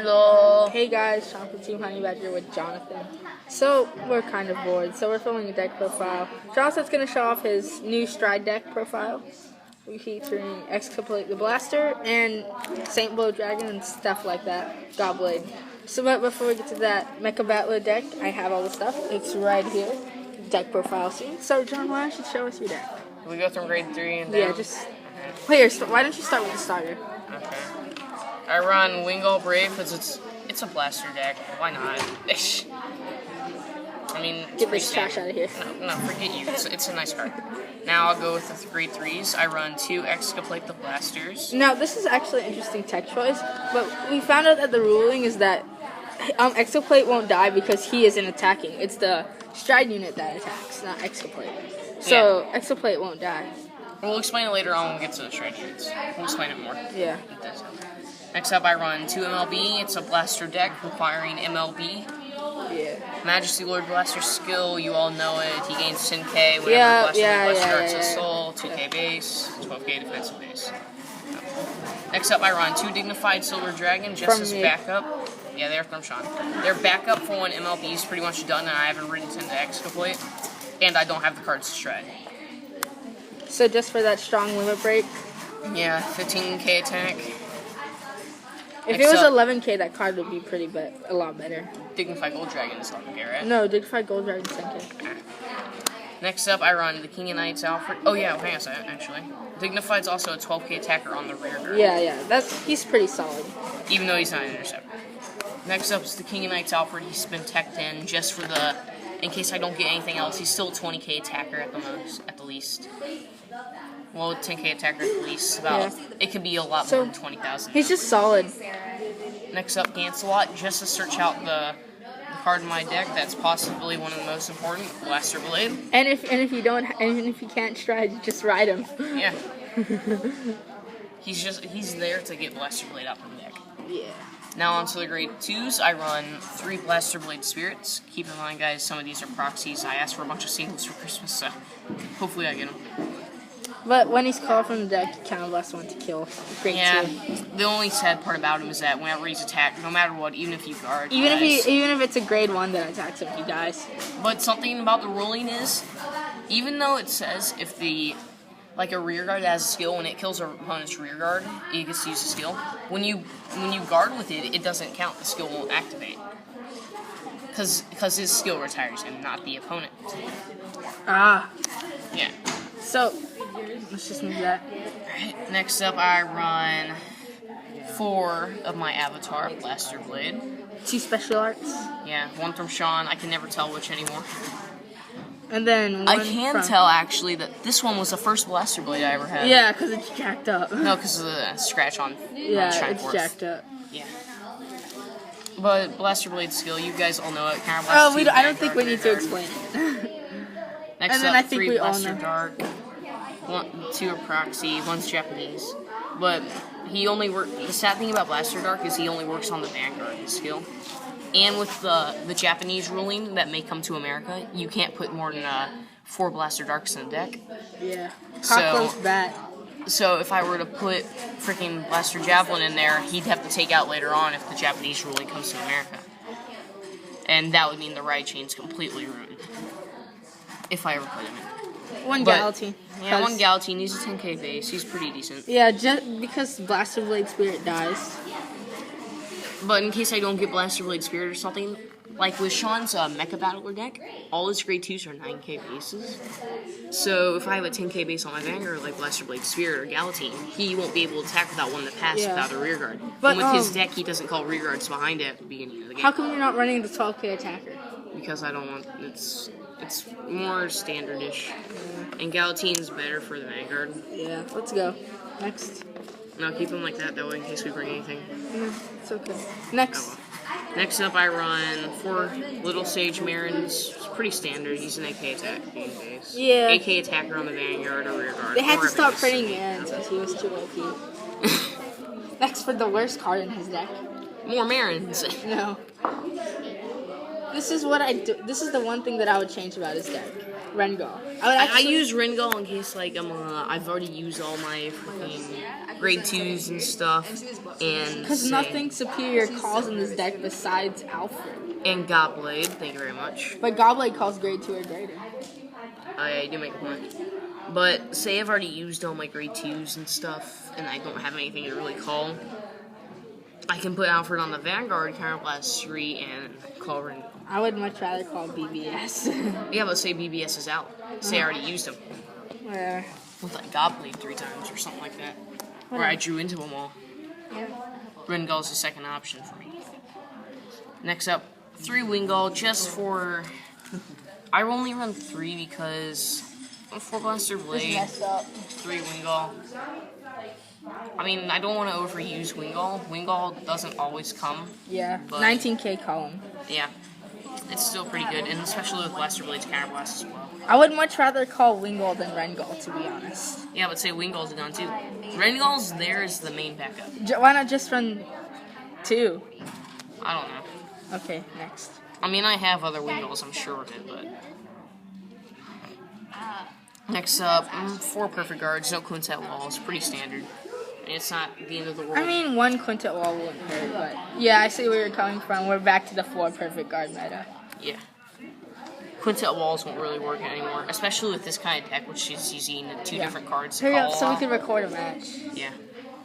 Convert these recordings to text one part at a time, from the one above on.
Hello. Hey guys, Sean from Team Honey Badger with Jonathan. So we're kind of bored, so we're filming a deck profile. Jonathan's going to show off his new Stride deck profile, featuring Exculplate the Blaster and Saint Blow Dragon and stuff like that. Godblade. So but before we get to that Mecha Battler deck, I have all the stuff. It's right here. Deck profile scene. So John, why don't you show us your deck? Can we go from grade 3 and down? Yeah, just here. Why don't you start with the starter? Okay. I run Wingull Brave because it's a blaster deck. Why not? I mean, it's Get this trash out of here. No, forget you. It's a nice card. Now I'll go with the grade 3s. I run 2 Exculplate the Blasters. Now this is actually an interesting tech choice, but we found out that the ruling is that Exculplate won't die because he isn't attacking. It's the Stride unit that attacks, not Exculplate. So yeah. Exculplate won't die. We'll explain it later on when we get to the Stride units. We'll explain it more. Yeah. Next up, I run 2 MLB. It's a blaster deck requiring MLB. Yeah. Majesty Lord Blaster skill, you all know it. He gains 10k whenever Blaster starts a soul, 2k base, 12k defensive base. Next up, I run 2 Dignified Silver Dragon just as backup. Yeah, they're from Sean. They're backup for when MLB is pretty much done and I haven't written 10 to Exculplate, and I don't have the cards to Stride. So just for that strong limit break? Yeah, 15k attack. If it was 11k, that card would be a lot better. Dignified Gold Dragon is 11k, right? No, Dignified Gold Dragon is 10k. Next up, I run the King of Knights Alfred. Oh yeah, hang on a second, actually. Dignified's also a 12k attacker on the rear guard. Yeah, he's pretty solid. Even though he's not an interceptor. Next up is the King of Knights Alfred. He's been teched in just for in case I don't get anything else. He's still a 20k attacker at the least. Well, 10k attacker at the least. It could be a lot more than 20,000. He's just solid. Next up, Gancelot. Just to search out the card in my deck that's possibly one of the most important, Blaster Blade. And if you can't Stride, just ride him. Yeah. He's there to get Blaster Blade out from the deck. Yeah. Now on to the grade 2s, I run 3 Blaster Blade Spirits. Keep in mind, guys, some of these are proxies. I asked for a bunch of singles for Christmas, so hopefully I get them. But when he's called from the deck, you kind of less one to kill. Grade 2. The only sad part about him is that whenever he's attacked, no matter what, even if you guard, even if it's a grade 1 that attacks him, he dies. But something about the ruling is, even though it says if a rear guard has a skill, when it kills an opponent's rear guard, it gets to use the skill. When you guard with it, it doesn't count. The skill won't activate. Because his skill retires him, not the opponent. Ah. Yeah. So, let's just move that. Alright, next up I run 4 of my Avatar Blaster Blade. 2 special arts. Yeah, 1 from Sean. I can never tell which anymore. And then I can tell, actually, that this one was the first Blaster Blade I ever had. Yeah, because it's jacked up. No, because of the scratch on it's jacked up. Yeah. But Blaster Blade skill, you guys all know it. I don't think we need to explain it. Next up, 3 Blaster Dark. 2 are proxy, 1's Japanese. But the sad thing about Blaster Dark is he only works on the Vanguard, his skill. And with the Japanese ruling that may come to America, you can't put more than 4 Blaster Darks in the deck. Yeah. Cockroach bat. So if I were to put freaking Blaster Javelin in there, he'd have to take out later on if the Japanese ruling comes to America. And that would mean the ride chain's completely ruined. If I ever put him in. 1 Galatine. Yeah, 1 Galatine. He's a 10k base. He's pretty decent. Yeah, just because Blaster Blade Spirit dies. But in case I don't get Blaster Blade Spirit or something, like with Sean's Mecha Battler deck, all his grade 2s are 9k bases. So if I have a 10k base on my Vanguard, like Blaster Blade Spirit or Galatine, he won't be able to attack without 1 to pass without a rear guard. But with his deck, he doesn't call rear guards behind it at the beginning of the game. How come you're not running the 12k attacker? Because I don't want... It's more standardish. And Galatine's better for the Vanguard. Yeah, let's go. Next. No, keep them like that way in case we bring anything. Yeah, it's okay. Next. Oh, well. Next up, I run 4 Little Sage Marins. It's pretty standard. He's an AK attack base. Yeah. AK attacker on the Vanguard or rear guard. They had to stop printing Marins since he was too OP. Next for the worst card in his deck. More Marins. No. This is what I do. This is the one thing that I would change about his deck. Rengal. I use Rengal in case I've already used all my freaking grade 2s and stuff, and Because nothing superior calls in this deck besides Alfred. And Gobblade, thank you very much. But Gobblade calls grade 2 or greater. I do make a point. But say I've already used all my grade 2s and stuff, and I don't have anything to really call, I can put Alfred on the Vanguard, Counterblast 3, and call Ring. I would much rather call BBS. Yeah, but say BBS is out. Say I already used him. Whatever. With like Gobblade 3 times or something like that. Where I drew into them all. Yeah. Ringgull's the second option for me. Next up, 3 Wingull just for... I only run 3 because 4 Blaster Blade, Messed up. 3 Wingull. I mean, I don't want to overuse Wingull. Wingull doesn't always come. Yeah. But 19k column. Yeah. It's still pretty good, and especially with Blaster Blade's Counterblast as well. I would much rather call Wingull than Rengull, to be honest. Yeah, but say Wingull's gone too. Rengull's there as the main backup. Why not just run 2? I don't know. Okay, next. I mean, I have other Wingulls, I'm sure of it, but... Next up, 4 Perfect Guards, no Quintet Walls, pretty standard. It's not the end of the world. I mean, 1 Quintet Wall wouldn't hurt, but... Yeah, I see where you're coming from. We're back to the 4 Perfect Guard meta. Yeah. Quintet Walls won't really work anymore, especially with this kind of deck, which is using 2 different cards to Hurry call up so we off. can record a match. Yeah.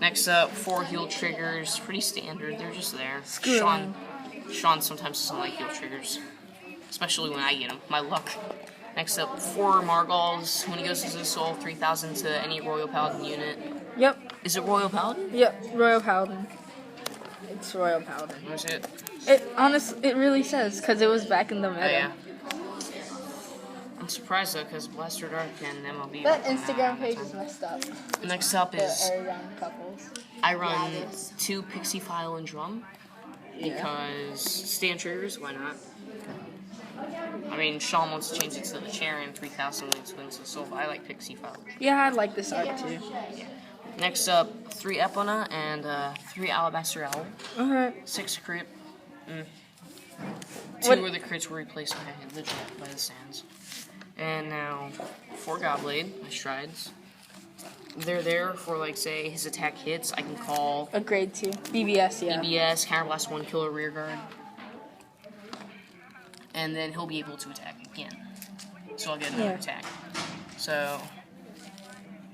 Next up, 4 Heal Triggers, pretty standard, they're just there. Screw Sean sometimes doesn't like heal triggers, especially when I get them. My luck. Next up, 4 Margals. When he goes to the soul, 3,000 to any Royal Paladin unit. Yep. Is it Royal Paladin? Yep, Royal Paladin. It's Royal Paladin. Or is it? It really says, because it was back in the meta. Oh, yeah. I'm surprised though, because Blaster Dark and MLB. That Instagram page is messed up. Next up The is Aragon couples. I run 2 Pixie File and Drum. Because stand triggers, why not? I mean, Sean wants to change it to the chair and 3,000 wins the soul, but I like Pixie File. Yeah, I like this art too. Yeah. Next up, 3 Epona and 3 Alabaster Owl. Alright. 6 crit. 2 What? were the crits were replaced by the sands. And now 4 Gobblade, my strides. They're there for, like, say, his attack hits. I can call A grade 2. BBS, yeah. BBS, Counterblast 1, Killer Rear Guard. And then he'll be able to attack again. So I'll get another attack. So,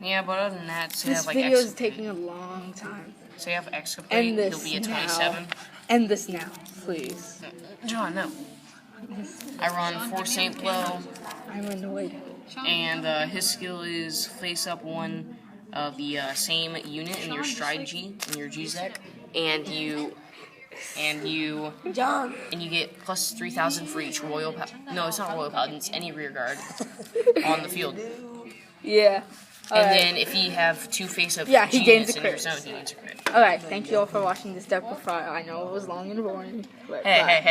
yeah, but other than that, say I This have, like, video is Exculplate. taking a long time. Say I have Exculplate, End he'll this be at now. 27. End this now, please. John, no. I run 4 Saint Blow. I'm annoyed. And his skill is face up 1 of the same unit in your stride G, in your G deck, and you John. get plus 3,000 for each Royal No, it's not Royal Paladin, it's any rear guard on the field. Yeah. And then if you have 2 face up Yeah, he G gains units a in your crit. zone, he gains a crit. Alright, thank you all for watching this deck profile. I know it was long and boring. But Hey, bye. hey, hey.